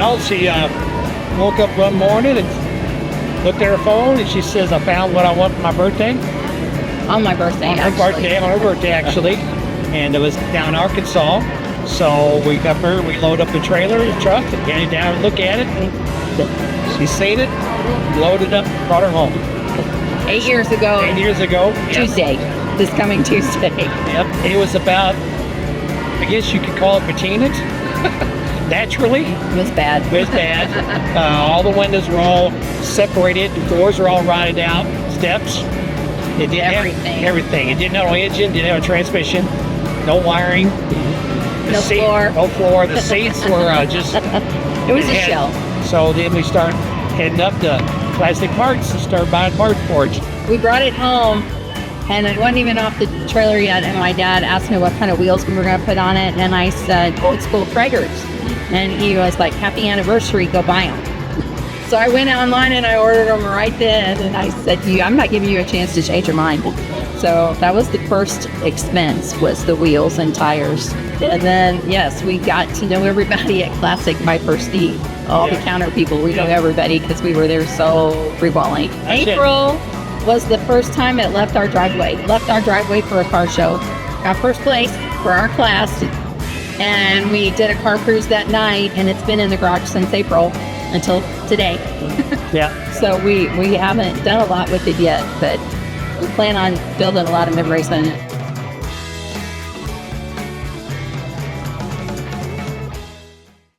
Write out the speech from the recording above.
Well, she woke up one morning and looked at her phone, and she says, "I found what I want for my birthday." On my birthday, On her birthday, actually, and it was down in Arkansas. So we got her. We load up the trailer, the truck, and get it down and look at it. And she seen it, loaded up, brought her home. 8 years ago. 8 years ago. Tuesday. This coming Tuesday. Yep. It was about, I guess you could call it patina'd. Naturally. It was bad. It was bad. All the windows were all separated. The doors were all rotted out. Steps. It didn't Everything. have everything. It didn't have no engine. Didn't have a transmission. No wiring. No floor. No floor. The seats were just. It was a shell. So then we start heading up to Plastic Parts and start buying parts for it. We brought it home, and it wasn't even off the trailer yet, and my dad asked me what kind of wheels we were going to put on it, and I said, old school Traegers. And he was like, happy anniversary, go buy them. So I went online and I ordered them right then, and I said to you, I'm not giving you a chance to change your mind. So that was the first expense, was the wheels and tires. And then, yes, we got to know everybody at Classic by First D. All the counter people, we know everybody because we were there so frequently. April was the first time it left our driveway. Left our driveway for a car show. Got first place for our class. And we did a car cruise that night, and it's been in the garage since April until today. Yeah. So we haven't done a lot with it yet, but we plan on building a lot of memories in it.